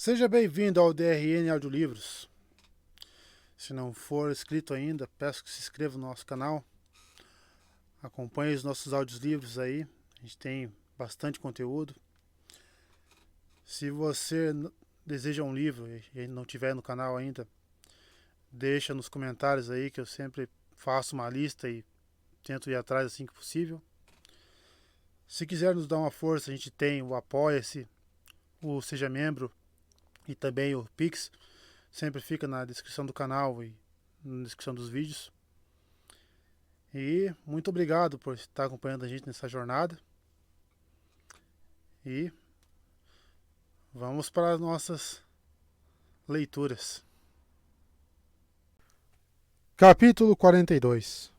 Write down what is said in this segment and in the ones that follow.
Seja bem-vindo ao DRN Audiolivros. Se não for inscrito ainda, peço que se inscreva no nosso canal. Acompanhe os nossos audiolivros aí. A gente tem bastante conteúdo. Se você deseja um livro e não tiver no canal ainda, deixa nos comentários aí que eu sempre faço uma lista e tento ir atrás assim que possível. Se quiser nos dar uma força, a gente tem o Apoia-se, o Seja Membro e também o Pix. Sempre fica na descrição do canal e na descrição dos vídeos. E muito obrigado por estar acompanhando a gente nessa jornada. E vamos para as nossas leituras. Capítulo 42.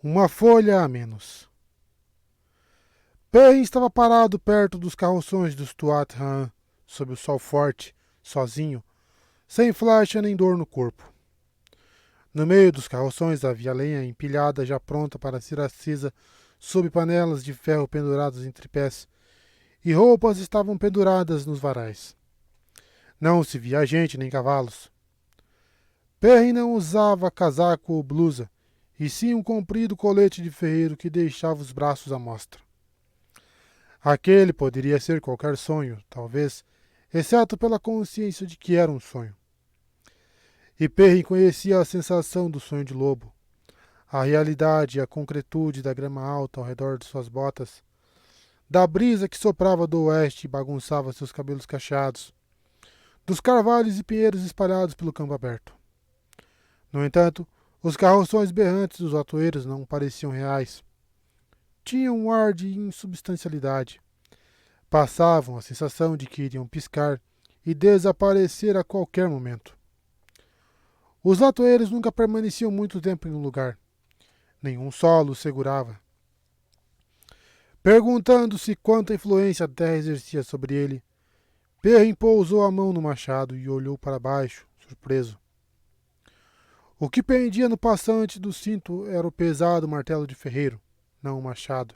Uma folha a menos. Perrin estava parado perto dos carroções dos Tuatha Han, sob o sol forte, sozinho, sem flecha nem dor no corpo. No meio dos carroções havia lenha empilhada já pronta para ser acesa sob panelas de ferro penduradas em tripés, e roupas estavam penduradas nos varais. Não se via gente nem cavalos. Perrin não usava casaco ou blusa, e sim um comprido colete de ferreiro que deixava os braços à mostra. Aquele poderia ser qualquer sonho, talvez, exceto pela consciência de que era um sonho. E Perrin conhecia a sensação do sonho de lobo, a realidade e a concretude da grama alta ao redor de suas botas, da brisa que soprava do oeste e bagunçava seus cabelos cacheados, dos carvalhos e pinheiros espalhados pelo campo aberto. No entanto, os carroções berrantes dos atoeiros não pareciam reais. Tinham um ar de insubstancialidade. Passavam a sensação de que iriam piscar e desaparecer a qualquer momento. Os atoeiros nunca permaneciam muito tempo em um lugar. Nenhum solo os segurava. Perguntando-se quanta influência a terra exercia sobre ele, Perrin pousou a mão no machado e olhou para baixo, surpreso. O que pendia no passante do cinto era o pesado martelo de ferreiro, não o machado.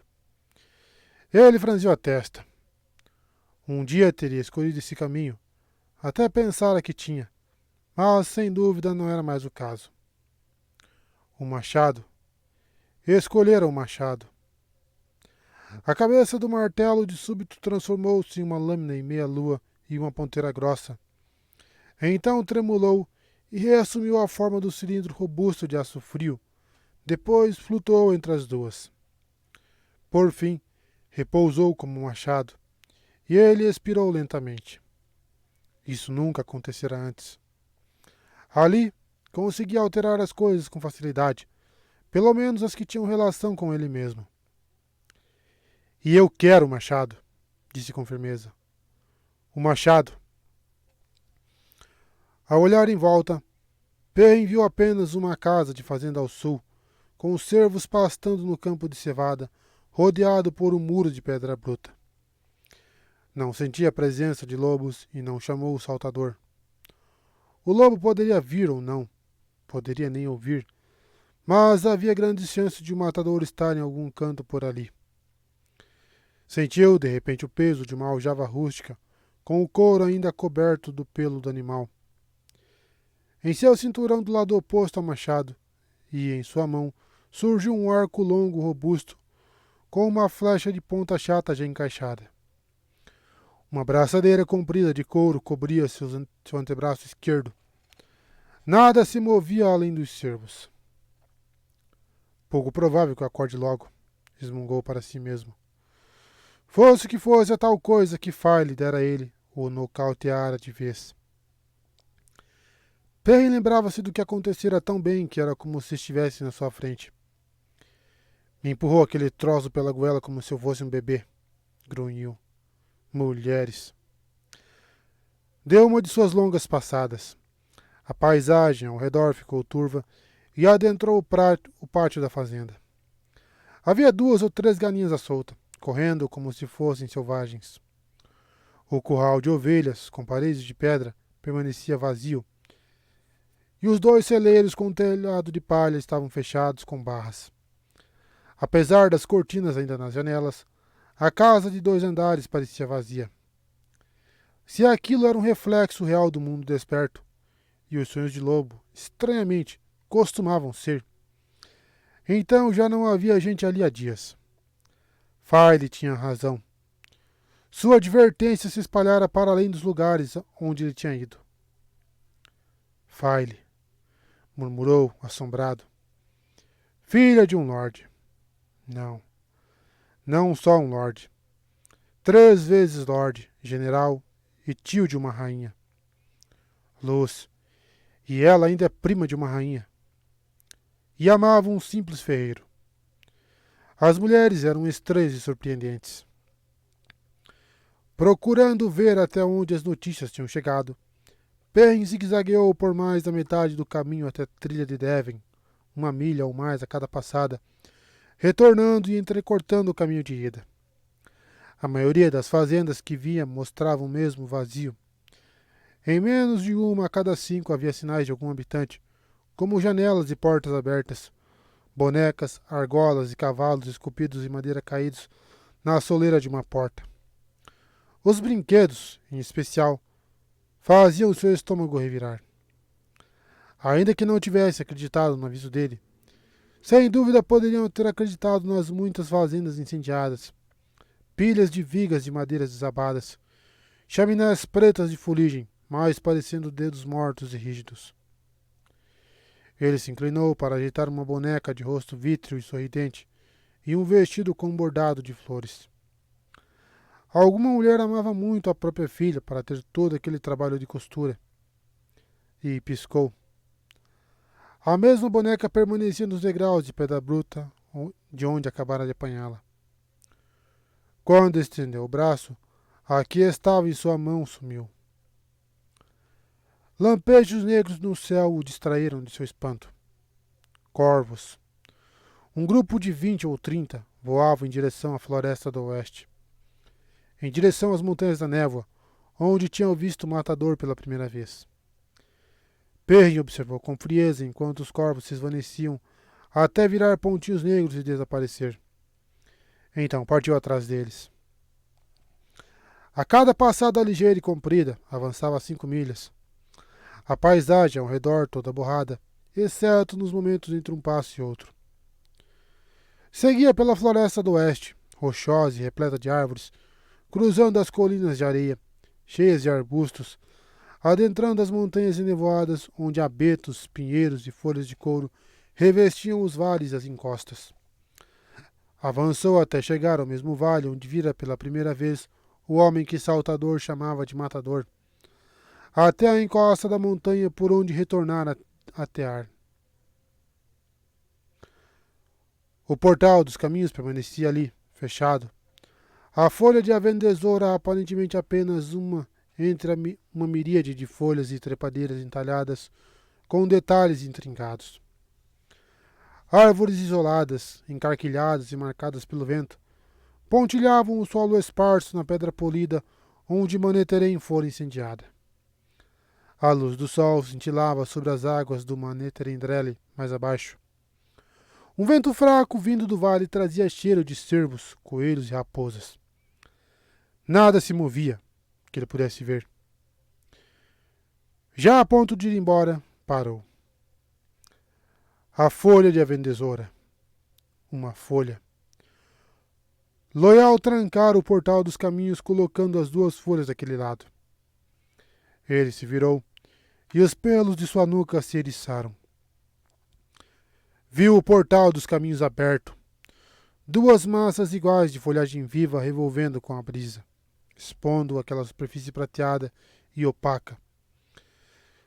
Ele franziu a testa. Um dia teria escolhido esse caminho, até pensara que tinha, mas sem dúvida não era mais o caso. O machado. Escolhera o machado. A cabeça do martelo de súbito transformou-se em uma lâmina em meia-lua e uma ponteira grossa. Então tremulou e reassumiu a forma do cilindro robusto de aço frio. Depois flutuou entre as duas. Por fim, repousou como um machado, e ele expirou lentamente. Isso nunca acontecera antes. Ali, conseguia alterar as coisas com facilidade, pelo menos as que tinham relação com ele mesmo. E eu quero o machado, disse com firmeza. O machado. Ao olhar em volta, Perrin viu apenas uma casa de fazenda ao sul, com os cervos pastando no campo de cevada, rodeado por um muro de pedra bruta. Não sentia a presença de lobos e não chamou o saltador. O lobo poderia vir ou não, poderia nem ouvir, mas havia grandes chances de o matador estar em algum canto por ali. Sentiu, de repente, o peso de uma aljava rústica, com o couro ainda coberto do pelo do animal. Em seu cinturão do lado oposto ao machado, e em sua mão, surgiu um arco longo robusto, com uma flecha de ponta chata já encaixada. Uma braçadeira comprida de couro cobria seu antebraço esquerdo. Nada se movia além dos cervos. Pouco provável que eu acorde logo, resmungou para si mesmo. Fosse que fosse a tal coisa que Farley dera a ele, o nocauteara de vez. Perrin lembrava-se do que acontecera tão bem que era como se estivesse na sua frente. Me empurrou aquele troço pela goela como se eu fosse um bebê, grunhiu. Mulheres. Deu uma de suas longas passadas. A paisagem ao redor ficou turva e adentrou o pátio da fazenda. Havia 2 ou 3 galinhas à solta, correndo como se fossem selvagens. O curral de ovelhas, com paredes de pedra, permanecia vazio, e os 2 celeiros com telhado de palha estavam fechados com barras. Apesar das cortinas ainda nas janelas, a casa de 2 andares parecia vazia. Se aquilo era um reflexo real do mundo desperto, e os sonhos de lobo, estranhamente, costumavam ser, então já não havia gente ali há dias. File tinha razão. Sua advertência se espalhara para além dos lugares onde ele tinha ido. File, murmurou, assombrado. Filha de um lorde. Não, não só um lorde. 3 vezes lorde, general e tio de uma rainha. Luz, e ela ainda é prima de uma rainha. E amava um simples ferreiro. As mulheres eram estranhas e surpreendentes. Procurando ver até onde as notícias tinham chegado, Perrin zigue-zagueou por mais da metade do caminho até a trilha de Devon, 1 milha ou mais a cada passada, retornando e entrecortando o caminho de ida. A maioria das fazendas que via mostravam mesmo vazio. Em menos de 1 a cada 5 havia sinais de algum habitante, como janelas e portas abertas, bonecas, argolas e cavalos esculpidos em madeira caídos na soleira de uma porta. Os brinquedos, em especial, faziam seu estômago revirar. Ainda que não tivesse acreditado no aviso dele, sem dúvida poderiam ter acreditado nas muitas fazendas incendiadas, pilhas de vigas de madeiras desabadas, chaminés pretas de fuligem, mais parecendo dedos mortos e rígidos. Ele se inclinou para ajeitar uma boneca de rosto vítreo e sorridente e um vestido com bordado de flores. Alguma mulher amava muito a própria filha para ter todo aquele trabalho de costura. E piscou. A mesma boneca permanecia nos degraus de pedra bruta, de onde acabara de apanhá-la. Quando estendeu o braço, a que estava em sua mão sumiu. Lampejos negros no céu o distraíram de seu espanto. Corvos. Um grupo de 20 ou 30 voava em direção à floresta do oeste. Em direção às montanhas da névoa, onde tinham visto o matador pela primeira vez. Perrin observou com frieza enquanto os corvos se esvaneciam até virar pontinhos negros e desaparecer. Então partiu atrás deles. A cada passada ligeira e comprida, avançava 5 milhas. A paisagem ao redor toda borrada, exceto nos momentos entre um passo e outro. Seguia pela floresta do oeste, rochosa e repleta de árvores, cruzando as colinas de areia, cheias de arbustos, adentrando as montanhas enevoadas, onde abetos, pinheiros e folhas de couro revestiam os vales e as encostas. Avançou até chegar ao mesmo vale onde vira pela primeira vez o homem que Saltador chamava de Matador, até a encosta da montanha por onde retornara a tear. O portal dos caminhos permanecia ali, fechado. A folha de Avendesor era aparentemente apenas uma entre uma miríade de folhas e trepadeiras entalhadas com detalhes intrincados. Árvores isoladas, encarquilhadas e marcadas pelo vento, pontilhavam o solo esparso na pedra polida onde Maneterem fora incendiada. A luz do sol cintilava sobre as águas do Maneterendrele mais abaixo. Um vento fraco vindo do vale trazia cheiro de cervos, coelhos e raposas. Nada se movia, que ele pudesse ver. Já a ponto de ir embora, parou. A folha de Avendesora. Uma folha. Loial trancara o portal dos caminhos colocando as 2 folhas daquele lado. Ele se virou e os pelos de sua nuca se eriçaram. Viu o portal dos caminhos aberto. 2 massas iguais de folhagem viva revolvendo com a brisa, expondo aquela superfície prateada e opaca.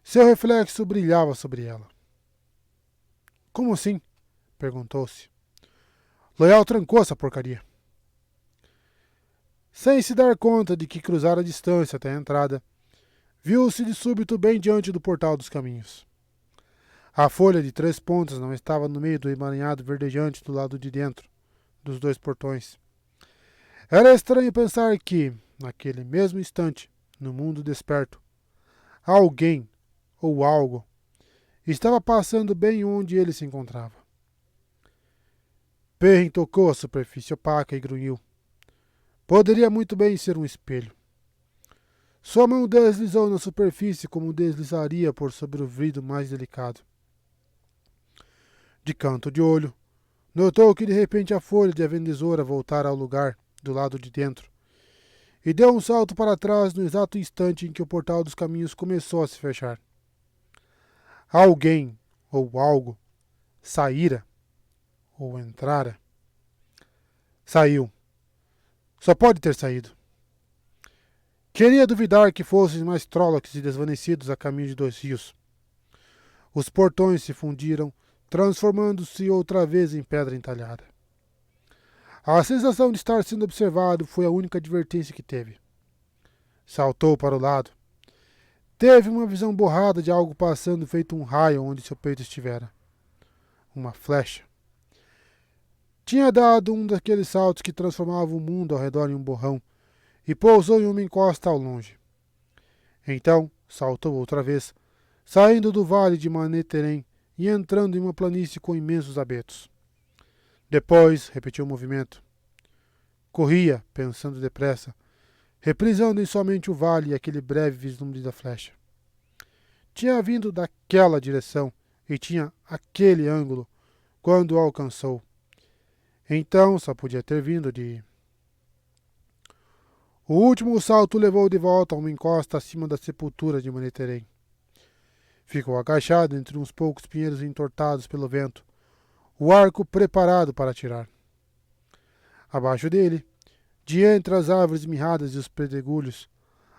Seu reflexo brilhava sobre ela. Como assim? Perguntou-se. Loial trancou essa porcaria. Sem se dar conta de que cruzara a distância até a entrada, viu-se de súbito bem diante do portal dos caminhos. A folha de 3 pontas não estava no meio do emaranhado verdejante do lado de dentro dos 2 portões. Era estranho pensar que, naquele mesmo instante, no mundo desperto, alguém ou algo estava passando bem onde ele se encontrava. Perrin tocou a superfície opaca e grunhiu. Poderia muito bem ser um espelho. Sua mão deslizou na superfície como deslizaria por sobre o vidro mais delicado. De canto de olho, notou que de repente a folha de aventesoura voltara ao lugar do lado de dentro e deu um salto para trás no exato instante em que o portal dos caminhos começou a se fechar. Alguém ou algo saíra ou entrara. Saiu. Só pode ter saído. Queria duvidar que fossem mais Trollocs e desvanecidos a caminho de 2 rios. Os portões se fundiram, transformando-se outra vez em pedra entalhada. A sensação de estar sendo observado foi a única advertência que teve. Saltou para o lado. Teve uma visão borrada de algo passando feito um raio onde seu peito estivera. Uma flecha. Tinha dado um daqueles saltos que transformavam o mundo ao redor em um borrão e pousou em uma encosta ao longe. Então saltou outra vez, saindo do vale de Manetheren e entrando em uma planície com imensos abetos. Depois repetiu o movimento. Corria, pensando depressa, reprisando em somente o vale e aquele breve vislumbre da flecha. Tinha vindo daquela direção e tinha aquele ângulo quando o alcançou. Então só podia ter vindo de... O último salto levou de volta a uma encosta acima da sepultura de Manetheren. Ficou agachado entre uns poucos pinheiros entortados pelo vento, o arco preparado para atirar. Abaixo dele, de entre as árvores mirradas e os pedregulhos,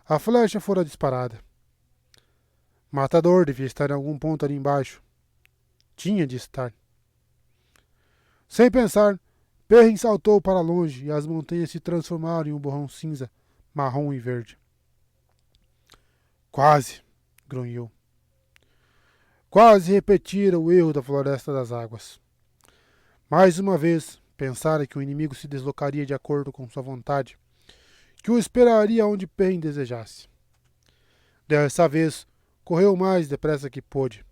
a flecha fora disparada. Matador devia estar em algum ponto ali embaixo. Tinha de estar. Sem pensar, Perrin saltou para longe e as montanhas se transformaram em um borrão cinza, marrom e verde. Quase, grunhiu. Quase repetira o erro da Floresta das Águas. Mais uma vez, pensara que o inimigo se deslocaria de acordo com sua vontade, que o esperaria onde Perrin desejasse. Dessa vez, correu o mais depressa que pôde.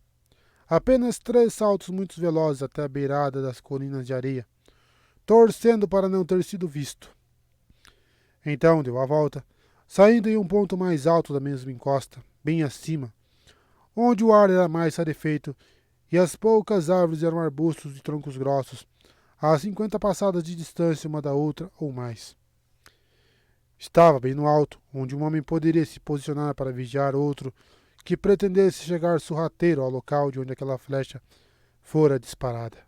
Apenas 3 saltos muito velozes até a beirada das colinas de areia, torcendo para não ter sido visto. Então deu a volta, saindo em um ponto mais alto da mesma encosta, bem acima, onde o ar era mais rarefeito e as poucas árvores eram arbustos de troncos grossos, a 50 passadas de distância uma da outra ou mais. Estava bem no alto, onde um homem poderia se posicionar para vigiar outro que pretendesse chegar sorrateiro ao local de onde aquela flecha fora disparada.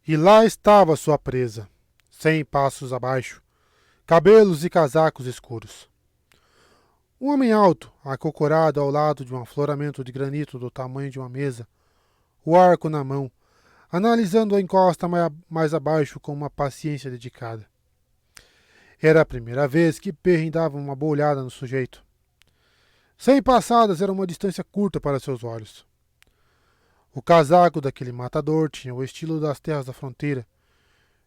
E lá estava sua presa, 100 passos abaixo, cabelos e casacos escuros. Um homem alto, acocorado ao lado de um afloramento de granito do tamanho de uma mesa, o arco na mão, analisando a encosta mais abaixo com uma paciência dedicada. Era a primeira vez que Perrin dava uma boa olhada no sujeito. 100 passadas era uma distância curta para seus olhos. O casaco daquele matador tinha o estilo das terras da fronteira,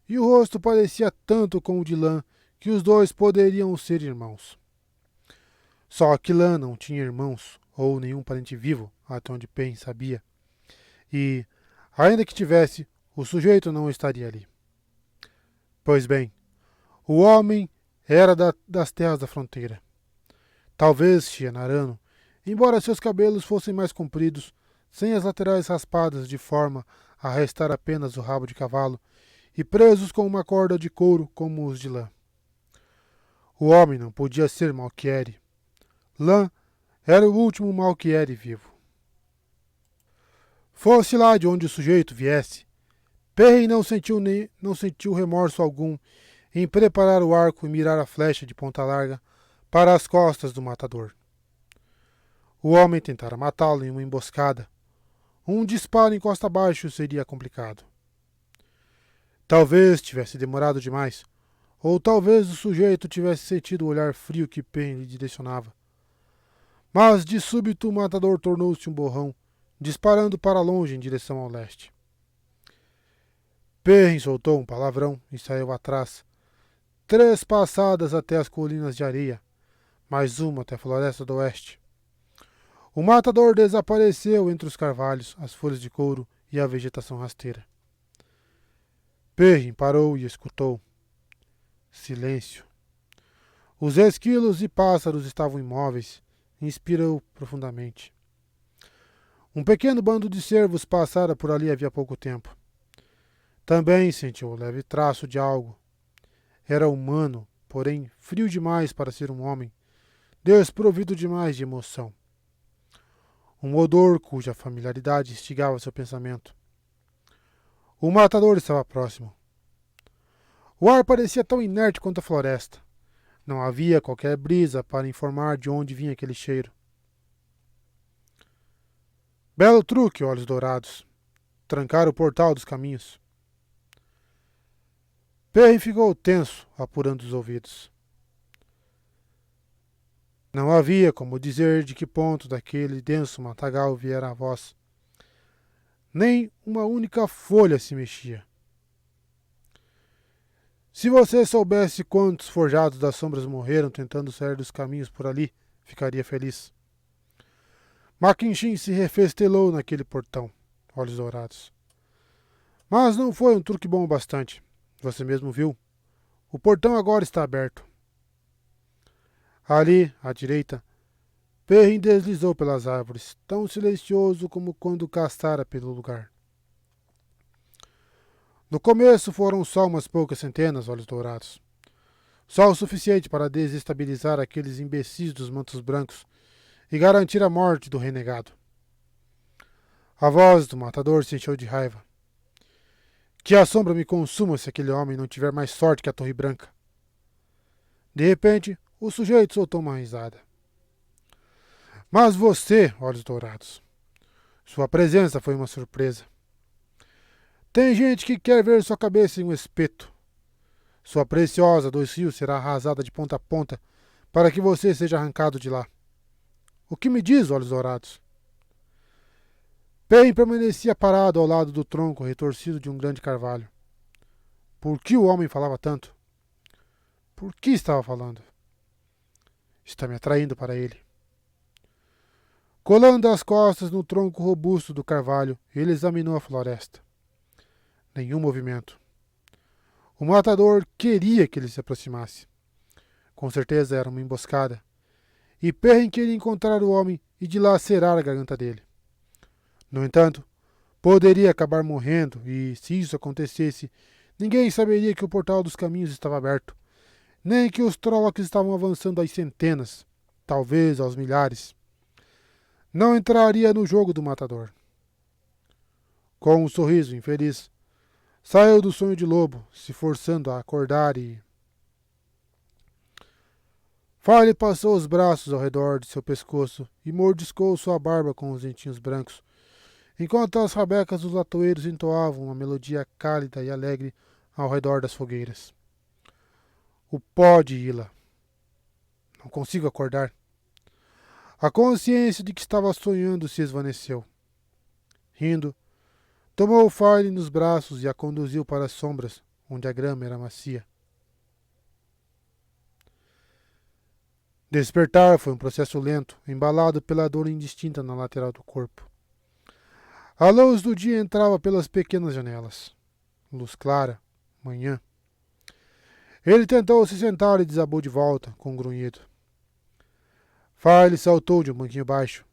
e o rosto parecia tanto com o de Lã que os dois poderiam ser irmãos. Só que Lã não tinha irmãos, ou nenhum parente vivo, até onde Perrin sabia, e, ainda que tivesse, o sujeito não estaria ali. Pois bem, o homem era das terras da fronteira. Talvez Shienarano, embora seus cabelos fossem mais compridos, sem as laterais raspadas de forma a restar apenas o rabo de cavalo, e presos com uma corda de couro como os de Lã. O homem não podia ser Malquiere. Lã era o último Malquiere vivo. Fosse lá de onde o sujeito viesse, Perrin não sentiu remorso algum em preparar o arco e mirar a flecha de ponta larga para as costas do matador. O homem tentara matá-lo em uma emboscada. Um disparo em costa abaixo seria complicado. Talvez tivesse demorado demais, ou talvez o sujeito tivesse sentido o olhar frio que Perrin lhe direcionava. Mas de súbito o matador tornou-se um borrão, disparando para longe em direção ao leste. Perrin soltou um palavrão e saiu atrás, 3 passadas até as colinas de areia, mais uma até a floresta do oeste. O matador desapareceu entre os carvalhos, as folhas de couro e a vegetação rasteira. Perrin parou e escutou. Silêncio. Os esquilos e pássaros estavam imóveis. Inspirou profundamente. Um pequeno bando de cervos passara por ali havia pouco tempo. Também sentiu o leve traço de algo. Era humano, porém frio demais para ser um homem, desprovido demais de emoção. Um odor cuja familiaridade instigava seu pensamento. O matador estava próximo. O ar parecia tão inerte quanto a floresta. Não havia qualquer brisa para informar de onde vinha aquele cheiro. Belo truque, olhos dourados. Trancar o portal dos caminhos. Perry ficou tenso, apurando os ouvidos. Não havia como dizer de que ponto daquele denso matagal viera a voz. Nem uma única folha se mexia. Se você soubesse quantos forjados das sombras morreram tentando sair dos caminhos por ali, ficaria feliz. Maquinchin se refestelou naquele portão, olhos dourados. Mas não foi um truque bom o bastante. Você mesmo viu. O portão agora está aberto. Ali, à direita, Perrin deslizou pelas árvores, tão silencioso como quando castara pelo lugar. No começo foram só umas poucas centenas, olhos dourados. Só o suficiente para desestabilizar aqueles imbecis dos mantos brancos e garantir a morte do renegado. A voz do matador se encheu de raiva. Que a sombra me consuma se aquele homem não tiver mais sorte que a Torre Branca. De repente, o sujeito soltou uma risada. Mas você, olhos dourados, sua presença foi uma surpresa. Tem gente que quer ver sua cabeça em um espeto. Sua preciosa dos rios será arrasada de ponta a ponta para que você seja arrancado de lá. O que me diz, olhos dourados? Perrin permanecia parado ao lado do tronco retorcido de um grande carvalho. Por que o homem falava tanto? Por que estava falando? Está me atraindo para ele. Colando as costas no tronco robusto do carvalho, ele examinou a floresta. Nenhum movimento. O matador queria que ele se aproximasse. Com certeza era uma emboscada. E Perrin queria encontrar o homem e dilacerar a garganta dele. No entanto, poderia acabar morrendo e, se isso acontecesse, ninguém saberia que o portal dos caminhos estava aberto, nem que os Trollocs estavam avançando às centenas, talvez aos milhares. Não entraria no jogo do matador. Com um sorriso infeliz, saiu do sonho de lobo, se forçando a acordar e... Farley passou os braços ao redor de seu pescoço e mordiscou sua barba com os dentinhos brancos, enquanto as rabecas dos latoeiros entoavam uma melodia cálida e alegre ao redor das fogueiras. O pó de Ila. Não consigo acordar. A consciência de que estava sonhando se esvaneceu. Rindo, tomou Farley nos braços e a conduziu para as sombras, onde a grama era macia. Despertar foi um processo lento, embalado pela dor indistinta na lateral do corpo. A luz do dia entrava pelas pequenas janelas. Luz clara, manhã. Ele tentou se sentar e desabou de volta, com um grunhido. Farley saltou de um banquinho baixo.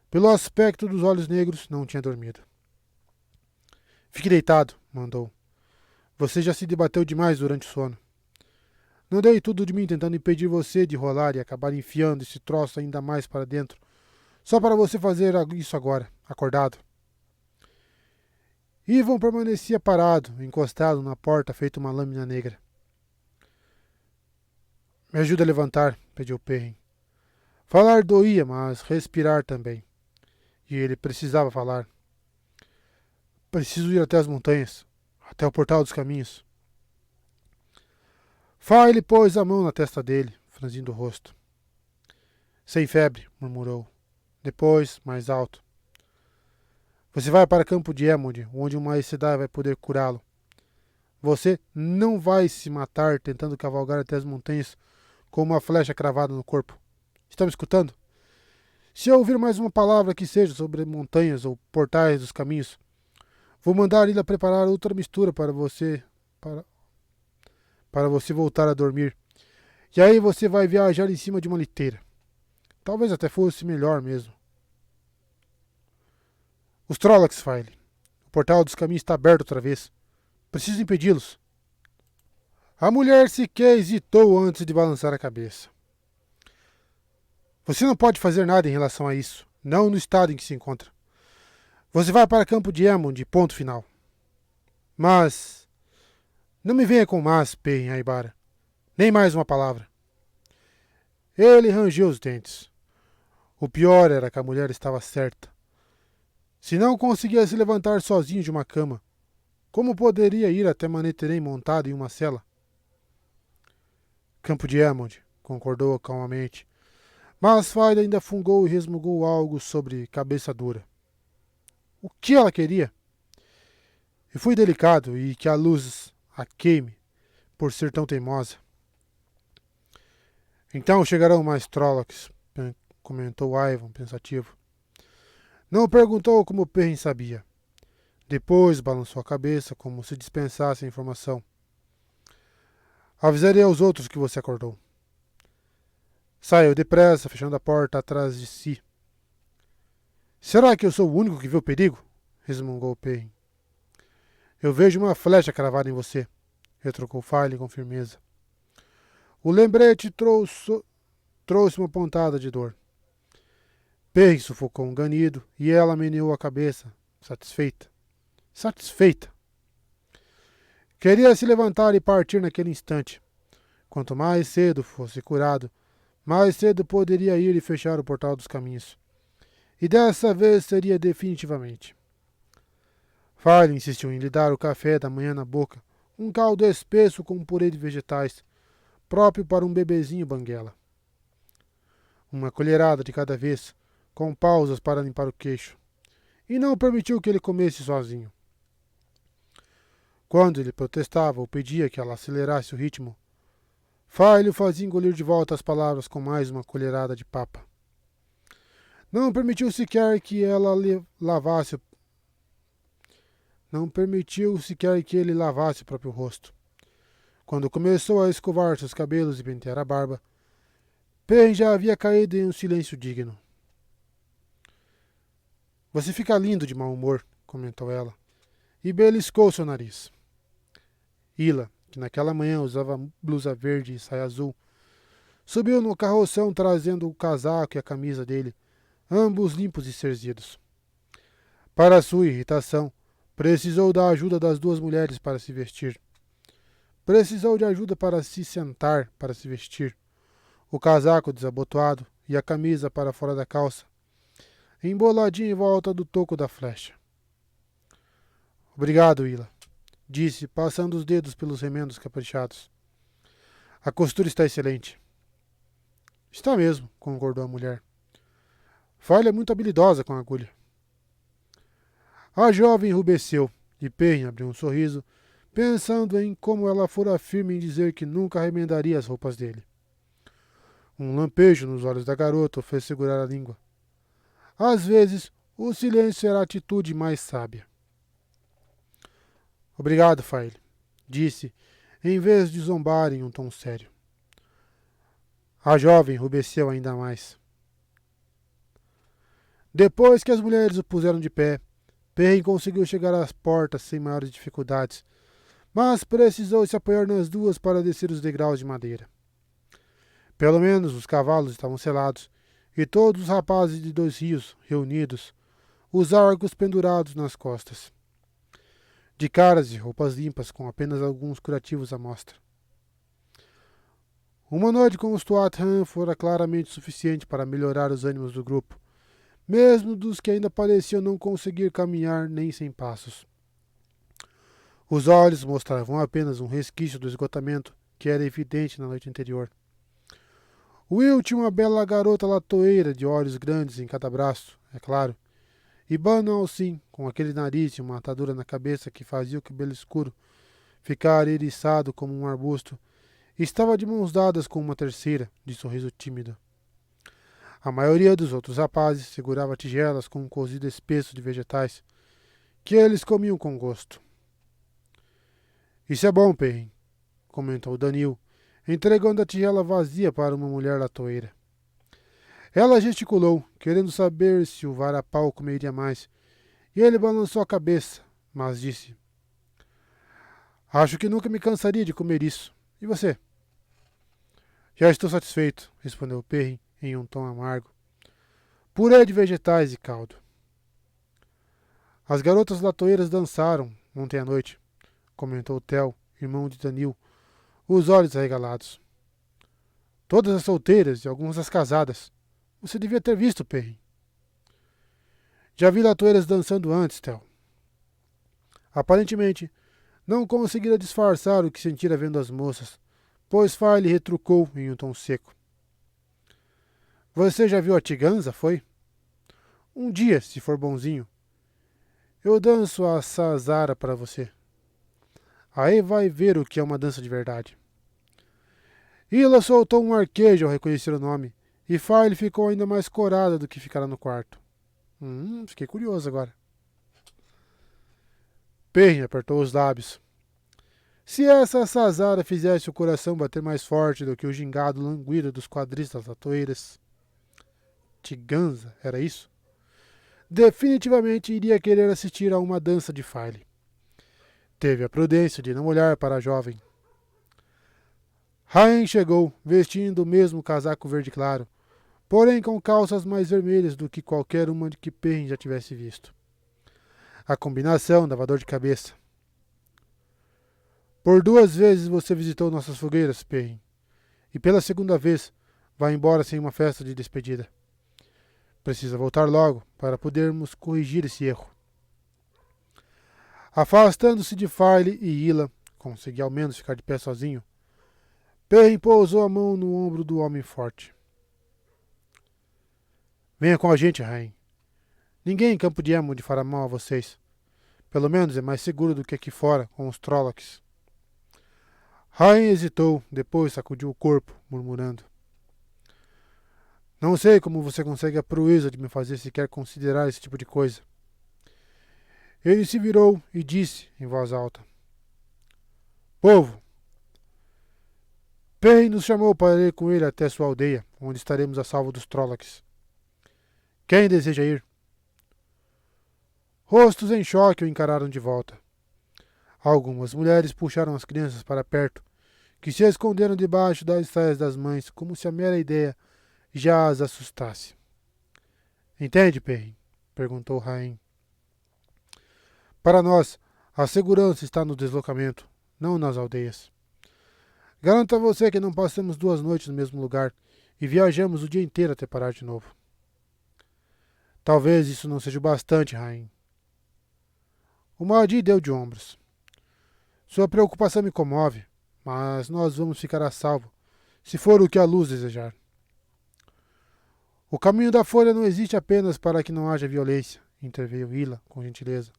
Pelo aspecto dos olhos negros, não tinha dormido. Fique deitado, mandou. Você já se debateu demais durante o sono. Não dei tudo de mim tentando impedir você de rolar e acabar enfiando esse troço ainda mais para dentro, só para você fazer isso agora, acordado. Ivan permanecia parado, encostado na porta, feito uma lâmina negra. Me ajude a levantar, pediu Perrin. Falar doía, mas respirar também. E ele precisava falar. Preciso ir até as montanhas, até o portal dos caminhos. Farley pôs a mão na testa dele, franzindo o rosto. Sem febre, murmurou. Depois, mais alto. Você vai para Campo de Elmond, onde uma Sedai vai poder curá-lo. Você não vai se matar tentando cavalgar até as montanhas com uma flecha cravada no corpo. Está me escutando? Se eu ouvir mais uma palavra que seja sobre montanhas ou portais dos caminhos, vou mandar Ila preparar outra mistura para você voltar a dormir. E aí você vai viajar em cima de uma liteira. Talvez até fosse melhor mesmo. Os Trollocs, File. O portal dos caminhos está aberto outra vez. Preciso impedi-los. A mulher sequer hesitou antes de balançar a cabeça. Você não pode fazer nada em relação a isso. Não no estado em que se encontra. Você vai para Campo de Emond, ponto final. Mas... Não me venha com mas, Perrin Aibara. Nem mais uma palavra. Ele rangeu os dentes. O pior era que a mulher estava certa. Se não conseguia se levantar sozinho de uma cama, como poderia ir até Manetheren montado em uma cela? Campo de Emond, concordou calmamente. Mas File ainda fungou e resmungou algo sobre cabeça dura. O que ela queria? E fui delicado e que a luz a queime por ser tão teimosa. Então chegarão mais Trollocs, comentou Ivan, pensativo. Não perguntou como Perrin sabia. Depois balançou a cabeça, como se dispensasse a informação. Avisarei aos outros que você acordou. Saiu depressa, fechando a porta atrás de si. Será que eu sou o único que viu o perigo? Resmungou Perrin. Eu vejo uma flecha cravada em você, retrucou File com firmeza. O lembrete trouxe uma pontada de dor. Perrin sufocou um ganido e ela meneou a cabeça, satisfeita. Satisfeita. Queria se levantar e partir naquele instante. Quanto mais cedo fosse curado, mais cedo poderia ir e fechar o portal dos caminhos. E dessa vez seria definitivamente. File insistiu em lhe dar o café da manhã na boca, um caldo espesso com purê de vegetais, próprio para um bebezinho banguela. Uma colherada de cada vez, com pausas para limpar o queixo, e não permitiu que ele comesse sozinho. Quando ele protestava ou pedia que ela acelerasse o ritmo, File o fazia engolir de volta as palavras com mais uma colherada de papa. Não permitiu sequer que ele lavasse o próprio rosto. Quando começou a escovar seus cabelos e pentear a barba, Perrin já havia caído em um silêncio digno. Você fica lindo de mau humor, comentou ela, e beliscou seu nariz. Ila, que naquela manhã usava blusa verde e saia azul, subiu no carroção trazendo o casaco e a camisa dele, ambos limpos e cerzidos. Para sua irritação, precisou da ajuda das duas mulheres para se vestir. Precisou de ajuda para se sentar, para se vestir. O casaco desabotoado e a camisa para fora da calça, emboladinha em volta do toco da flecha. Obrigado, Ila, disse, passando os dedos pelos remendos caprichados. A costura está excelente. Está mesmo, concordou a mulher. File é muito habilidosa com a agulha. A jovem enrubesceu e Perrin abriu um sorriso, pensando em como ela fora firme em dizer que nunca remendaria as roupas dele. Um lampejo nos olhos da garota o fez segurar a língua. Às vezes, o silêncio era a atitude mais sábia. Obrigado, File, disse, em vez de zombar em um tom sério. A jovem enrubesceu ainda mais. Depois que as mulheres o puseram de pé, Perrin conseguiu chegar às portas sem maiores dificuldades, mas precisou se apoiar nas duas para descer os degraus de madeira. Pelo menos os cavalos estavam selados, e todos os rapazes de Dois Rios reunidos, os arcos pendurados nas costas. De caras e roupas limpas, com apenas alguns curativos à mostra. Uma noite com os Tuathan fora claramente suficiente para melhorar os ânimos do grupo, mesmo dos que ainda pareciam não conseguir caminhar nem 100 passos. Os olhos mostravam apenas um resquício do esgotamento que era evidente na noite anterior. Will tinha uma bela garota latoeira de olhos grandes em cada braço, é claro, e Banal sim, com aquele nariz e uma atadura na cabeça que fazia o cabelo escuro ficar eriçado como um arbusto, estava de mãos dadas com uma terceira, de sorriso tímido. A maioria dos outros rapazes segurava tigelas com um cozido espesso de vegetais, que eles comiam com gosto. Isso é bom, Perrin, comentou Danil, entregando a tigela vazia para uma mulher latoeira. Ela gesticulou, querendo saber se o varapau comeria mais, e ele balançou a cabeça, mas disse: Acho que nunca me cansaria de comer isso. E você? Já estou satisfeito, respondeu Perrin em um tom amargo. Purê de vegetais e caldo. As garotas latoeiras dançaram ontem à noite, comentou Tel, irmão de Danil, os olhos arregalados. Todas as solteiras e algumas as casadas. Você devia ter visto, Perrin. Já vi latoeiras dançando antes, Tel. Aparentemente, não conseguira disfarçar o que sentira vendo as moças, pois Farley retrucou em um tom seco. Você já viu a Tiganza, foi? Um dia, se for bonzinho. Eu danço a Sazara para você. Aí vai ver o que é uma dança de verdade. Hila soltou um arquejo ao reconhecer o nome, e Farley ficou ainda mais corada do que ficara no quarto. Fiquei curioso agora. Perrin apertou os lábios. Se essa Sazara fizesse o coração bater mais forte do que o gingado languido dos quadris das latoeiras. Tiganza, era isso? Definitivamente iria querer assistir a uma dança de Farley. Teve a prudência de não olhar para a jovem. Rain chegou, vestindo o mesmo casaco verde claro, porém com calças mais vermelhas do que qualquer uma de que Perrin já tivesse visto. A combinação dava dor de cabeça. Por 2 vezes você visitou nossas fogueiras, Perrin, e pela segunda vez vai embora sem uma festa de despedida. Precisa voltar logo para podermos corrigir esse erro. Afastando-se de Farley e Hila, consegui ao menos ficar de pé sozinho, Perrin pousou a mão no ombro do homem forte. Venha com a gente, Rain. Ninguém em Campo de Elmond fará mal a vocês. Pelo menos é mais seguro do que aqui fora, com os Trollocs. Rain hesitou, depois sacudiu o corpo, murmurando. Não sei como você consegue a proeza de me fazer sequer considerar esse tipo de coisa. Ele se virou e disse, em voz alta. Povo! Perrin nos chamou para ir com ele até sua aldeia, onde estaremos a salvo dos Trollocs. Quem deseja ir? Rostos em choque o encararam de volta. Algumas mulheres puxaram as crianças para perto, que se esconderam debaixo das saias das mães, como se a mera ideia já as assustasse. Entende, Perrin? Perguntou Rain. Para nós, a segurança está no deslocamento, não nas aldeias. Garanto a você que não passamos 2 noites no mesmo lugar e viajamos o dia inteiro até parar de novo. Talvez isso não seja o bastante, Rain. O Mahdi deu de ombros. Sua preocupação me comove, mas nós vamos ficar a salvo, se for o que a luz desejar. O caminho da folha não existe apenas para que não haja violência, interveio Hila com gentileza,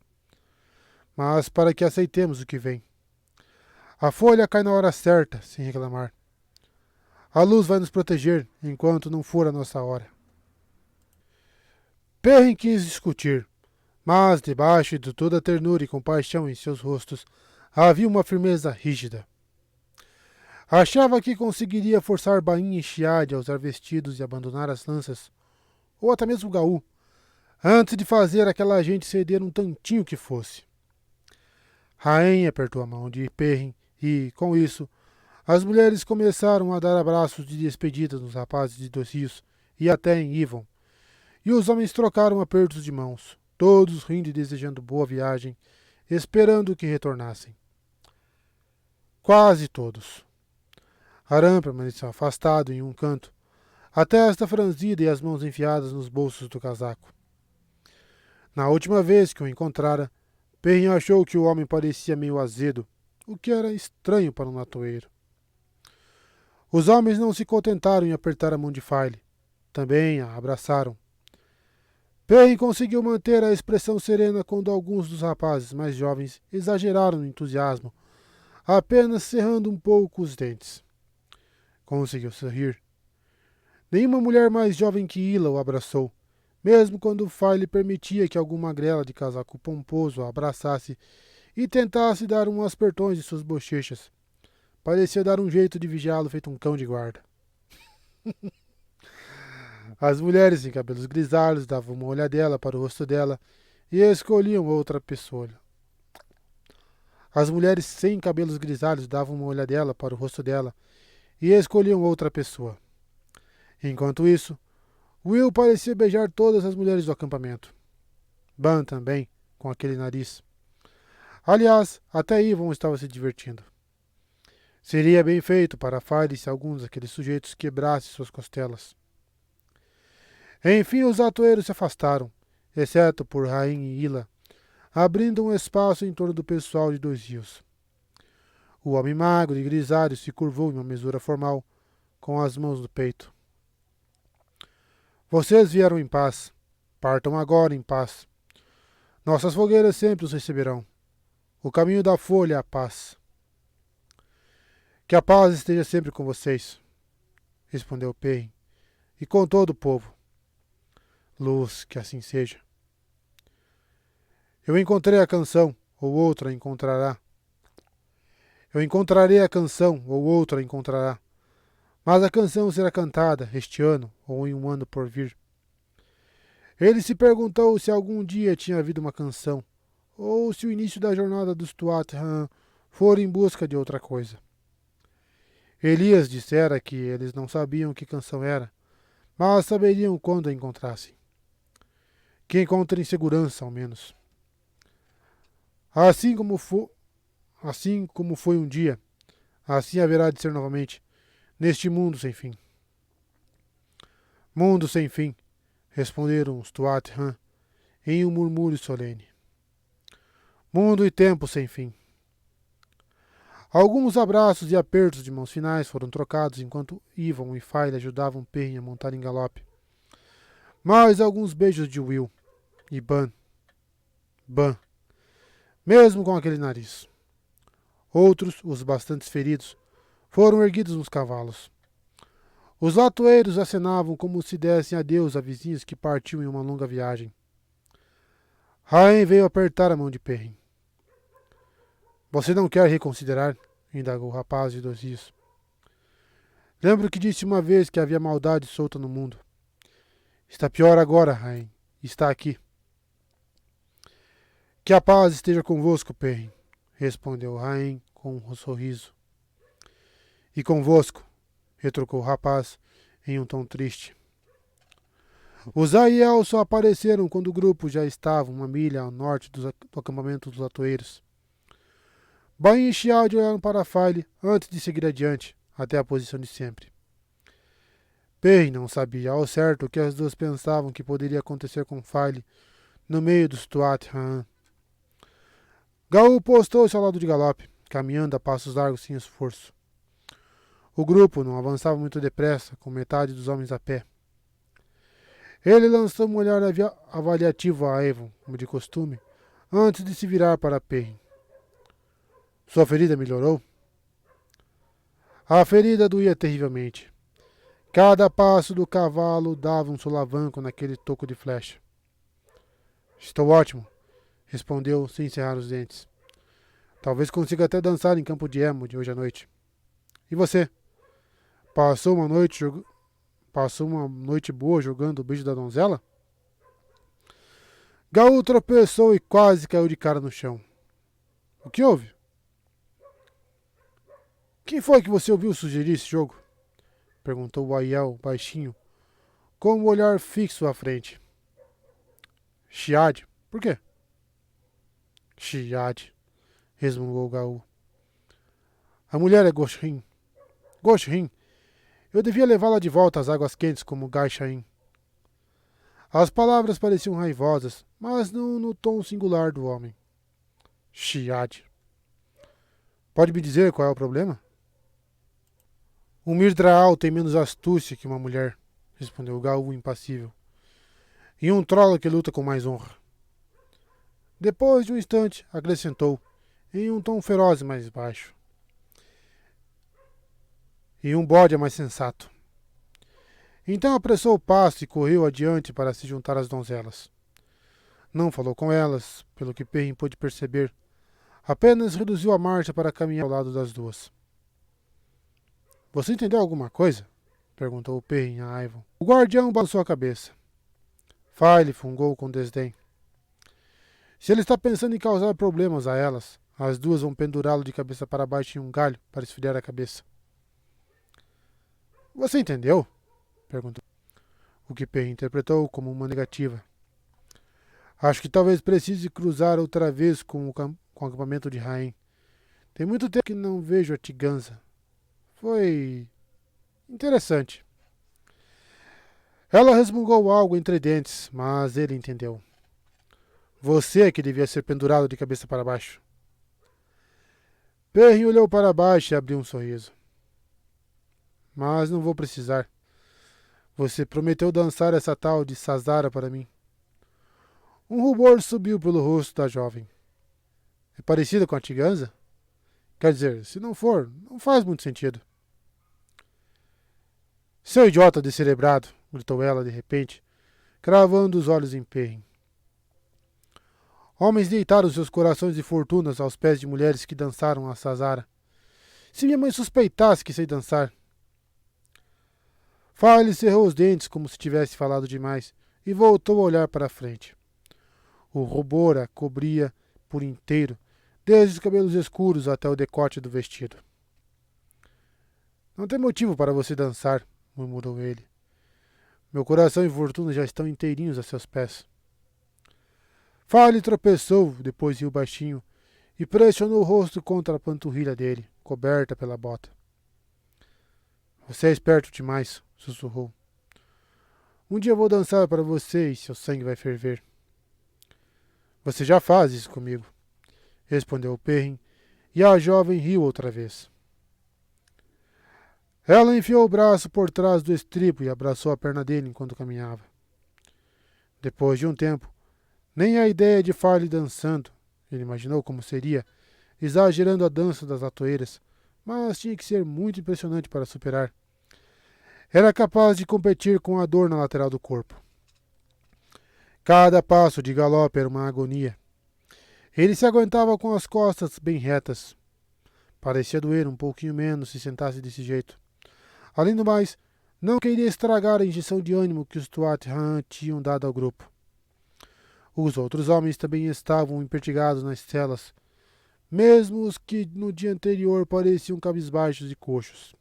mas para que aceitemos o que vem. A folha cai na hora certa, sem reclamar. A luz vai nos proteger enquanto não for a nossa hora. Perrin quis discutir, mas debaixo de toda a ternura e compaixão em seus rostos havia uma firmeza rígida. Achava que conseguiria forçar Bain e Chiade a usar vestidos e abandonar as lanças, ou até mesmo Gaú, antes de fazer aquela gente ceder um tantinho que fosse. Rain apertou a mão de Perrin e, com isso, as mulheres começaram a dar abraços de despedida nos rapazes de 2 Rios e até em Yvon, e os homens trocaram apertos de mãos, todos rindo e desejando boa viagem, esperando que retornassem. Quase todos. Aram permaneceu afastado em um canto, a testa franzida e as mãos enfiadas nos bolsos do casaco. Na última vez que o encontrara, Perrin achou que o homem parecia meio azedo, o que era estranho para um latoeiro. Os homens não se contentaram em apertar a mão de Farley. Também a abraçaram. Perrin conseguiu manter a expressão serena quando alguns dos rapazes mais jovens exageraram no entusiasmo, apenas cerrando um pouco os dentes. Conseguiu sorrir. Nenhuma mulher mais jovem que Hila o abraçou, mesmo quando Farley permitia que alguma magrela de casaco pomposo a abraçasse e tentasse dar uns apertões de suas bochechas, parecia dar um jeito de vigiá-lo feito um cão de guarda. As mulheres sem cabelos grisalhos davam uma olhadela para o rosto dela e escolhiam outra pessoa. As mulheres sem cabelos grisalhos davam uma olhadela para o rosto dela e escolhiam outra pessoa. Enquanto isso, Will parecia beijar todas as mulheres do acampamento. Ban também, com aquele nariz. Aliás, até Yvonne estava se divertindo. Seria bem feito para Fire se alguns daqueles sujeitos quebrassem suas costelas. Enfim, os atoeiros se afastaram, exceto por Rain e Ila, abrindo um espaço em torno do pessoal de Dois Rios. O homem magro e grisalho se curvou em uma mesura formal, com as mãos no peito. Vocês vieram em paz. Partam agora em paz. Nossas fogueiras sempre os receberão. O caminho da folha é a paz. Que a paz esteja sempre com vocês, respondeu Perrin, e com todo o povo. Luz, que assim seja. Eu encontrei a canção, ou outra encontrará. Eu encontrarei a canção, ou outra encontrará. Mas a canção será cantada este ano, ou em um ano por vir. Ele se perguntou se algum dia tinha havido uma canção, ou se o início da jornada dos Tuatha fora em busca de outra coisa. Elias dissera que eles não sabiam que canção era, mas saberiam quando a encontrassem. Que encontrem segurança, ao menos. Assim como foi um dia, assim haverá de ser novamente, neste mundo sem fim. Mundo sem fim, responderam os Tuatha em um murmúrio solene. Mundo e tempo sem fim. Alguns abraços e apertos de mãos finais foram trocados enquanto Yvonne e Fire ajudavam Perrin a montar em galope. Mais alguns beijos de Will e Ban, mesmo com aquele nariz. Outros, os bastante feridos, foram erguidos nos cavalos. Os latoeiros acenavam como se dessem adeus a vizinhos que partiam em uma longa viagem. Rain veio apertar a mão de Perrin. Você não quer reconsiderar? Indagou o rapaz de Dois Rios. Lembro que disse uma vez que havia maldade solta no mundo. Está pior agora, Rain. Está aqui. Que a paz esteja convosco, Perrin, respondeu Rain com um sorriso. E convosco, retrucou o rapaz em um tom triste. Os Aiel só apareceram quando o grupo já estava uma milha ao norte do acampamento dos latoeiros. Bain e Chiald olharam para File antes de seguir adiante, até a posição de sempre. Perrin não sabia ao certo o que as duas pensavam que poderia acontecer com File no meio dos Tuatha. Gaul postou-se ao lado de galope, caminhando a passos largos sem esforço. O grupo não avançava muito depressa, com metade dos homens a pé. Ele lançou um olhar avaliativo a Evan, como de costume, antes de se virar para Perrin. Sua ferida melhorou? A ferida doía terrivelmente. Cada passo do cavalo dava um solavanco naquele toco de flecha. Estou ótimo, respondeu sem cerrar os dentes. Talvez consiga até dançar em Campo de Elmwood hoje à noite. E você? Passou uma noite boa jogando o beijo da donzela? Gaul tropeçou e quase caiu de cara no chão. O que houve? Quem foi que você ouviu sugerir esse jogo? Perguntou o Aiel baixinho, com o olhar fixo à frente. Chiad. Por quê? Chiad, resmungou Gaul. A mulher é Goshin. Goshin. Eu devia levá-la de volta às águas quentes como Gaishain. As palavras pareciam raivosas, mas não no tom singular do homem. Chiad. Pode me dizer qual é o problema? Um Mirdraal tem menos astúcia que uma mulher, respondeu Gaul impassível. E um troll que luta com mais honra. Depois de um instante, acrescentou, em um tom feroz e mais baixo. E um bode é mais sensato. Então apressou o passo e correu adiante para se juntar às donzelas. Não falou com elas, pelo que Perrin pôde perceber. Apenas reduziu a marcha para caminhar ao lado das duas. Você entendeu alguma coisa? Perguntou o Perrin a Ivan. O guardião balançou a cabeça. File fungou com desdém. Se ele está pensando em causar problemas a elas, as duas vão pendurá-lo de cabeça para baixo em um galho para esfriar a cabeça. Você entendeu? Perguntou. O que Perrin interpretou como uma negativa. Acho que talvez precise cruzar outra vez com o acampamento de Rain. Tem muito tempo que não vejo a Tiganza. Foi interessante. Ela resmungou algo entre dentes, mas ele entendeu. Você é que devia ser pendurado de cabeça para baixo. Perrin olhou para baixo e abriu um sorriso. Mas não vou precisar. Você prometeu dançar essa tal de Sazara para mim. Um rubor subiu pelo rosto da jovem. É parecida com a Tiganza? Quer dizer, se não for, não faz muito sentido. Seu idiota descerebrado, gritou ela de repente, cravando os olhos em Perrin. Homens deitaram seus corações de fortunas aos pés de mulheres que dançaram a Sazara. Se minha mãe suspeitasse que sei dançar. File cerrou os dentes como se tivesse falado demais e voltou a olhar para a frente. O rubor a cobria por inteiro, desde os cabelos escuros até o decote do vestido. Não tem motivo para você dançar, murmurou ele. Meu coração e fortuna já estão inteirinhos a seus pés. File tropeçou, depois riu baixinho, e pressionou o rosto contra a panturrilha dele, coberta pela bota. Você é esperto demais, sussurrou. Um dia vou dançar para você e seu sangue vai ferver. Você já faz isso comigo, respondeu o Perrin, e a jovem riu outra vez. Ela enfiou o braço por trás do estribo e abraçou a perna dele enquanto caminhava. Depois de um tempo, nem a ideia de File dançando, ele imaginou como seria, exagerando a dança das atoeiras, mas tinha que ser muito impressionante para superar. Era capaz de competir com a dor na lateral do corpo. Cada passo de galope era uma agonia. Ele se aguentava com as costas bem retas. Parecia doer um pouquinho menos se sentasse desse jeito. Além do mais, não queria estragar a injeção de ânimo que os Tuatha tinham dado ao grupo. Os outros homens também estavam empertigados nas celas, mesmo os que no dia anterior pareciam cabisbaixos e coxos.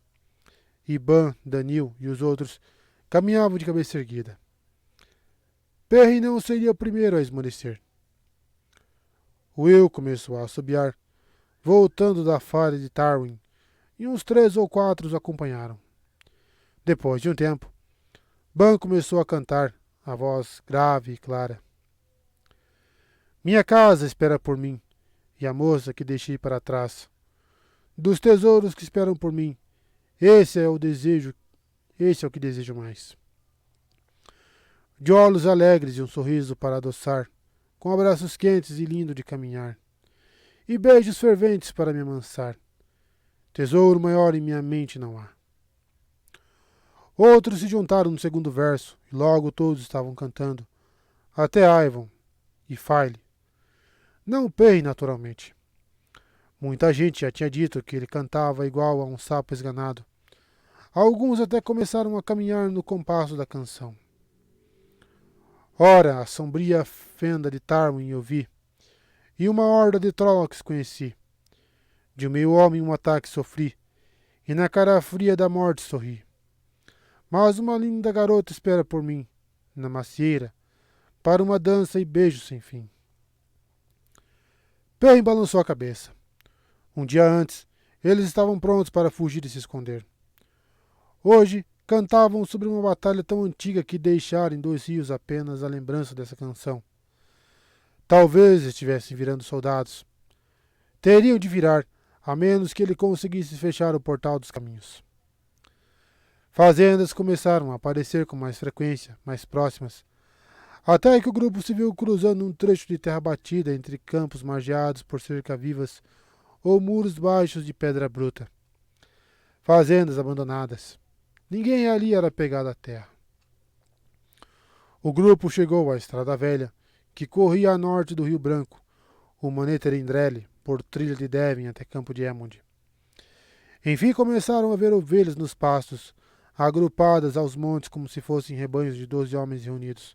Iban, Danil e os outros caminhavam de cabeça erguida. Perrin não seria o primeiro a esmorecer. Will começou a assobiar, voltando da falha de Tarwin, e uns 3 ou 4 os acompanharam. Depois de um tempo, Ban começou a cantar, a voz grave e clara. Minha casa espera por mim, e a moça que deixei para trás. Dos tesouros que esperam por mim, esse é o que desejo mais. De olhos alegres e um sorriso para adoçar, com abraços quentes e lindo de caminhar, e beijos ferventes para me amansar. Tesouro maior em minha mente não há. Outros se juntaram no segundo verso, e logo todos estavam cantando, até Ivan e File. Não Perrin, naturalmente. Muita gente já tinha dito que ele cantava igual a um sapo esganado. Alguns até começaram a caminhar no compasso da canção. Ora, a sombria fenda de Tarwin eu vi, e uma horda de Trollocs conheci. De um meio homem um ataque sofri, e na cara fria da morte sorri. Mas uma linda garota espera por mim, na macieira, para uma dança e beijo sem fim. Perrin balançou a cabeça. Um dia antes, eles estavam prontos para fugir e se esconder. Hoje, cantavam sobre uma batalha tão antiga que deixara em 2 rios apenas a lembrança dessa canção. Talvez estivessem virando soldados. Teriam de virar, a menos que ele conseguisse fechar o portal dos caminhos. Fazendas começaram a aparecer com mais frequência, mais próximas, até que o grupo se viu cruzando um trecho de terra batida entre campos margeados por cerca-vivas ou muros baixos de pedra bruta. Fazendas abandonadas. Ninguém ali era pegado à terra. O grupo chegou à Estrada Velha, que corria a norte do Rio Branco, o Manetheren-Drelle, por trilha de Devin até Campo de Emond. Enfim começaram a ver ovelhas nos pastos, agrupadas aos montes como se fossem rebanhos de 12 homens reunidos,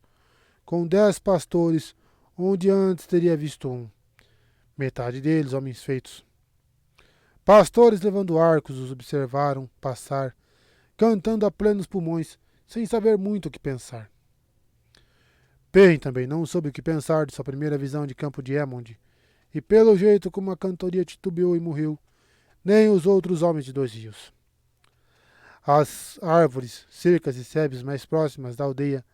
com 10 pastores, onde antes teria visto um, metade deles homens feitos. Pastores levando arcos os observaram passar, cantando a plenos pulmões, sem saber muito o que pensar. Perrin também não soube o que pensar de sua primeira visão de campo de Emond, e pelo jeito como a cantoria titubeou e morreu, nem os outros homens de 2 rios. As árvores, cercas e sebes mais próximas da aldeia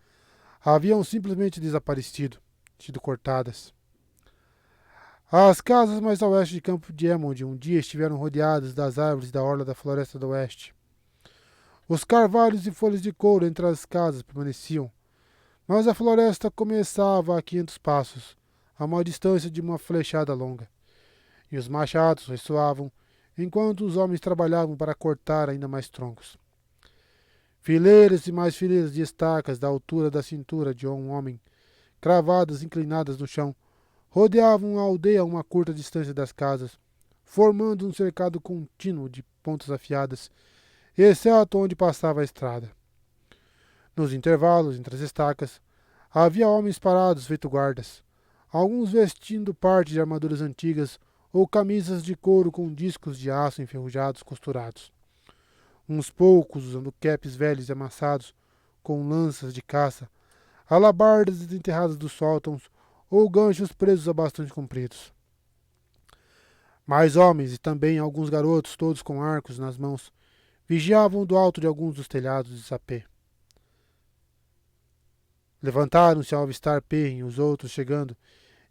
haviam simplesmente desaparecido, sido cortadas. As casas mais a oeste de Campo de Emond um dia estiveram rodeadas das árvores da orla da floresta do oeste. Os carvalhos e folhas de couro entre as casas permaneciam, mas a floresta começava a 500 passos, a uma distância de uma flechada longa, e os machados ressoavam enquanto os homens trabalhavam para cortar ainda mais troncos. Fileiras e mais fileiras de estacas da altura da cintura de um homem, cravadas inclinadas no chão, rodeavam a aldeia a uma curta distância das casas, formando um cercado contínuo de pontas afiadas, exceto onde passava a estrada. Nos intervalos entre as estacas, havia homens parados feito guardas, alguns vestindo parte de armaduras antigas ou camisas de couro com discos de aço enferrujados costurados. Uns poucos usando capes velhos e amassados, com lanças de caça, alabardas desenterradas dos sótãos ou ganchos presos a bastões compridos. Mais homens e também alguns garotos, todos com arcos nas mãos, vigiavam do alto de alguns dos telhados de sapê. Levantaram-se ao avistar Perrin e os outros chegando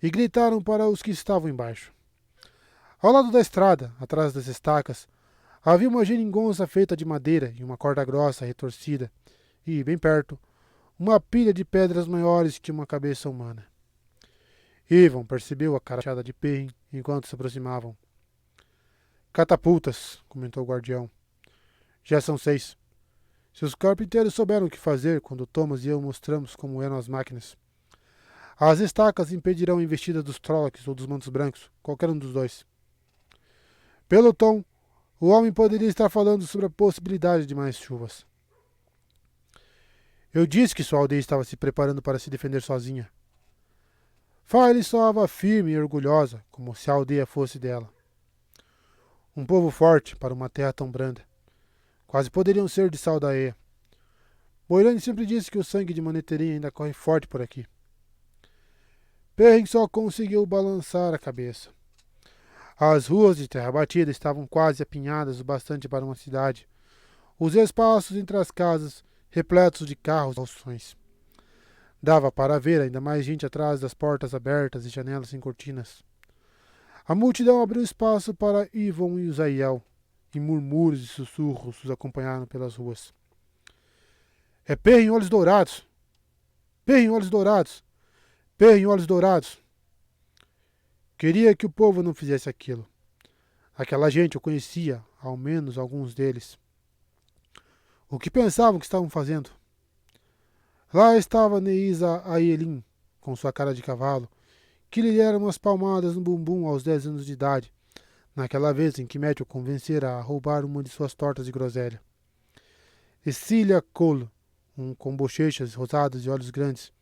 e gritaram para os que estavam embaixo. Ao lado da estrada, atrás das estacas, havia uma geringonça feita de madeira e uma corda grossa retorcida, e, bem perto, uma pilha de pedras maiores que uma cabeça humana. Ivan percebeu a carachada de Perrin enquanto se aproximavam. Catapultas, comentou o guardião. Já são 6. Seus carpinteiros souberam o que fazer quando Thomas e eu mostramos como eram as máquinas. As estacas impedirão a investida dos Trollocs ou dos Mantos Brancos, qualquer um dos dois. Pelo tom, o homem poderia estar falando sobre a possibilidade de mais chuvas. Eu disse que sua aldeia estava se preparando para se defender sozinha. File soava firme e orgulhosa, como se a aldeia fosse dela. Um povo forte para uma terra tão branda. Quase poderiam ser de Saldaea. Moirane sempre disse que o sangue de Maneterim ainda corre forte por aqui. Perrin só conseguiu balançar a cabeça. As ruas de terra batida estavam quase apinhadas o bastante para uma cidade. Os espaços entre as casas, repletos de carros e calções. Dava para ver ainda mais gente atrás das portas abertas e janelas sem cortinas. A multidão abriu espaço para Yvon e Uzziel, e murmúrios e sussurros os acompanharam pelas ruas. É Perrin Olhos Dourados! Perrin Olhos Dourados! Perrin Olhos Dourados! Queria que o povo não fizesse aquilo. Aquela gente eu conhecia, ao menos alguns deles. O que pensavam que estavam fazendo? Lá estava Neisa Aelin, com sua cara de cavalo, que lhe deram umas palmadas no bumbum aos 10 anos de idade, naquela vez em que Matthew convencera a roubar uma de suas tortas de groselha. E Cilia Cole, com bochechas rosadas e olhos grandes,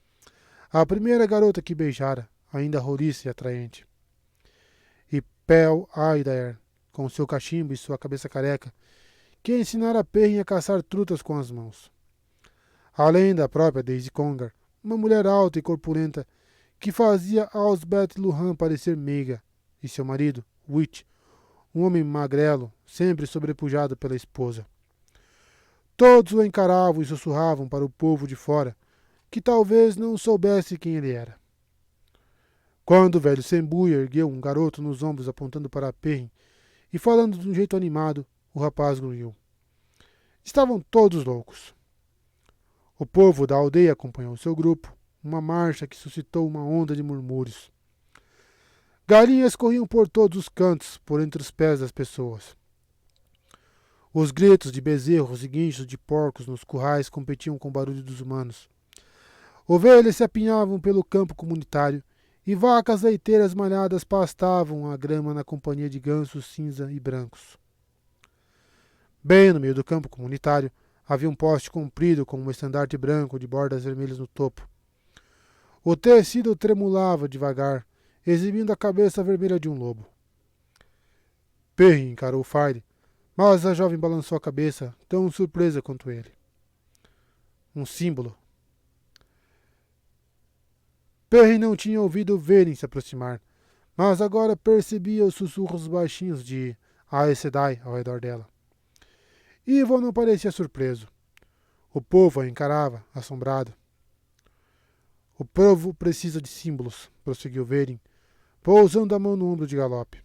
a primeira garota que beijara, ainda roliça e atraente. E Pel Aidair, com seu cachimbo e sua cabeça careca, que ensinara Perrin a caçar trutas com as mãos. Além da própria Daisy Congar, uma mulher alta e corpulenta, que fazia Ausbeth Luhan parecer meiga, e seu marido, Witch, um homem magrelo, sempre sobrepujado pela esposa. Todos o encaravam e sussurravam para o povo de fora, que talvez não soubesse quem ele era. Quando o velho Sembuia ergueu um garoto nos ombros apontando para Perrin e falando de um jeito animado, o rapaz grunhiu. Estavam todos loucos. O povo da aldeia acompanhou seu grupo, uma marcha que suscitou uma onda de murmúrios. Galinhas corriam por todos os cantos, por entre os pés das pessoas. Os gritos de bezerros e guinchos de porcos nos currais competiam com o barulho dos humanos. Ovelhas se apinhavam pelo campo comunitário e vacas leiteiras malhadas pastavam a grama na companhia de gansos cinza e brancos. Bem no meio do campo comunitário, havia um poste comprido com um estandarte branco de bordas vermelhas no topo. O tecido tremulava devagar, exibindo a cabeça vermelha de um lobo. Perry encarou Fire, mas a jovem balançou a cabeça, tão surpresa quanto ele. Um símbolo. Perry não tinha ouvido Veren se aproximar, mas agora percebia os sussurros baixinhos de Aes Sedai ao redor dela. Ivo não parecia surpreso. O povo a encarava, assombrado. O povo precisa de símbolos, prosseguiu Veren, pousando a mão no ombro de Galope.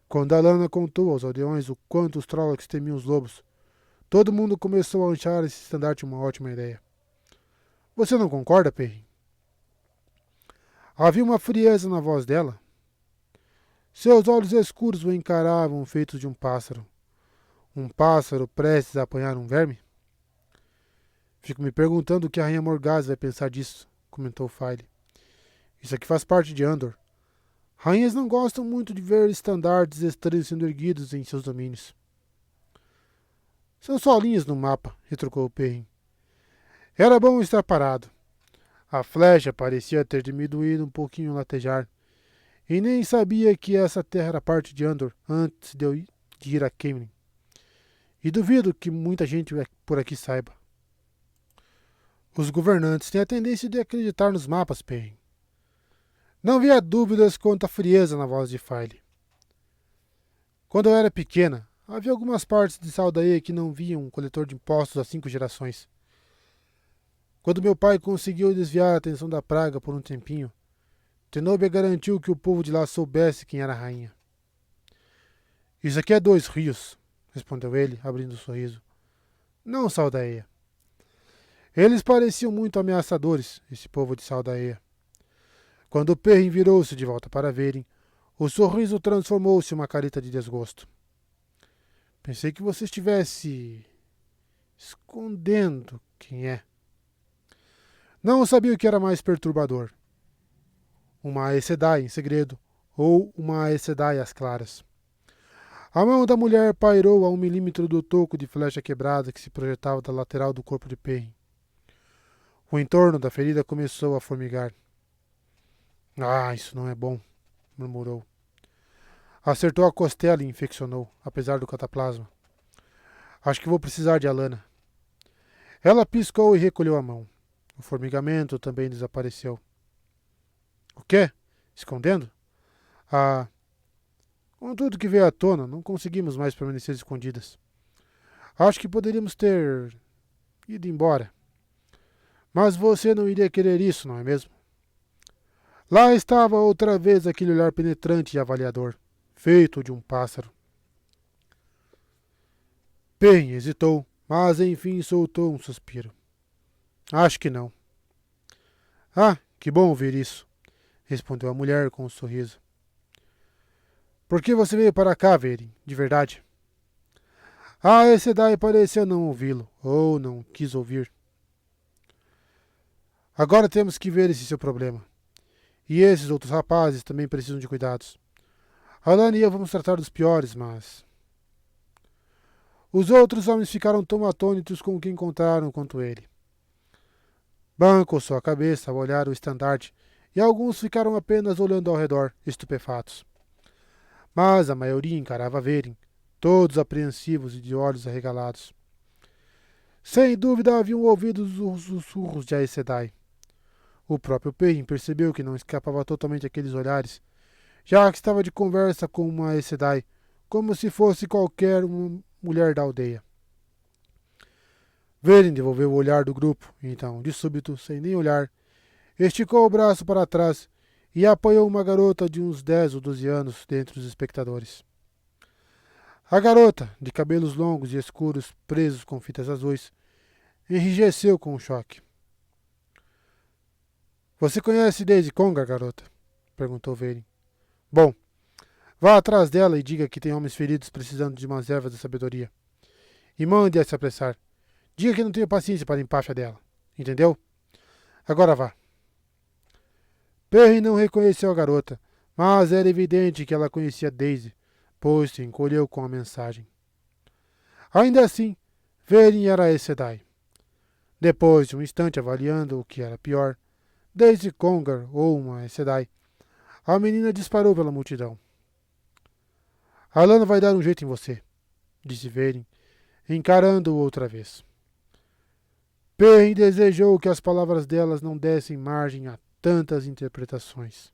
Quando Alana contou aos aldeões o quanto os Trollocs temiam os lobos, todo mundo começou a achar esse estandarte uma ótima ideia. Você não concorda, Perrin? Havia uma frieza na voz dela. Seus olhos escuros o encaravam feitos de um pássaro. Um pássaro prestes a apanhar um verme? Fico me perguntando o que a Rainha Morgase vai pensar disso, comentou Fire. Isso aqui faz parte de Andor. Rainhas não gostam muito de ver estandartes estranhos sendo erguidos em seus domínios. São só linhas no mapa, retrucou Perrin. Era bom estar parado. A flecha parecia ter diminuído um pouquinho o latejar, e nem sabia que essa terra era parte de Andor antes de eu ir a Caemlyn. E duvido que muita gente por aqui saiba. Os governantes têm a tendência de acreditar nos mapas, Perrin. Não havia dúvidas quanto à frieza na voz de Fire. Quando eu era pequena, havia algumas partes de Saldaia que não viam um coletor de impostos há 5 gerações. Quando meu pai conseguiu desviar a atenção da praga por um tempinho, Tenobia garantiu que o povo de lá soubesse quem era a rainha. Isso aqui é 2 rios, respondeu ele, abrindo um sorriso. Não, Saldaia. Eles pareciam muito ameaçadores, esse povo de Saldaia. Quando Perrin virou-se de volta para verem, o sorriso transformou-se em uma careta de desgosto. Pensei que você estivesse escondendo quem é. Não sabia o que era mais perturbador. Uma Aes Sedai em segredo ou uma Aes Sedai às claras. A mão da mulher pairou a 1 milímetro do toco de flecha quebrada que se projetava da lateral do corpo de Perrin. O entorno da ferida começou a formigar. Ah, isso não é bom, murmurou. Acertou a costela e infeccionou, apesar do cataplasma. Acho que vou precisar de Alana. Ela piscou e recolheu a mão. O formigamento também desapareceu. O quê? Escondendo? Ah, com tudo que veio à tona, não conseguimos mais permanecer escondidas. Acho que poderíamos ter ido embora. Mas você não iria querer isso, não é mesmo? Lá estava outra vez aquele olhar penetrante e avaliador, feito de um pássaro. Perrin hesitou, mas enfim soltou um suspiro. Acho que não. Ah, que bom ouvir isso, respondeu a mulher com um sorriso. Por que você veio para cá, Veren, de verdade? Ah, Aes Sedai pareceu não ouvi-lo, ou não quis ouvir. Agora temos que ver esse seu problema. E esses outros rapazes também precisam de cuidados. Alana e eu vamos tratar dos piores, mas... Os outros homens ficaram tão atônitos com o que encontraram quanto ele. Ban coçou a cabeça ao olhar o estandarte e alguns ficaram apenas olhando ao redor, estupefatos. Mas a maioria encarava Veren, todos apreensivos e de olhos arregalados. Sem dúvida haviam ouvido os sussurros de Aes Sedai. O próprio Perrin percebeu que não escapava totalmente àqueles olhares, já que estava de conversa com uma Aes Sedai, como se fosse qualquer uma mulher da aldeia. Veren devolveu o olhar do grupo, e então, de súbito, sem nem olhar, esticou o braço para trás e apoiou uma garota de uns 10 ou 12 anos dentre os espectadores. A garota, de cabelos longos e escuros presos com fitas azuis, enrijeceu com o choque. Você conhece Daisy Congar, garota? Perguntou Veren. Bom, vá atrás dela e diga que tem homens feridos precisando de umas ervas da sabedoria. E mande-a se apressar. Diga que não tenho paciência para a empáfia dela. Entendeu? Agora vá. Perrin não reconheceu a garota, mas era evidente que ela conhecia Daisy, pois se encolheu com a mensagem. Ainda assim, Veirin era Aes Sedai. Depois de um instante avaliando o que era pior, desde Congar ou uma Aes Sedai, a menina disparou pela multidão. Alana vai dar um jeito em você, disse Veirin, encarando-o outra vez. Perrin desejou que as palavras delas não dessem margem a tantas interpretações.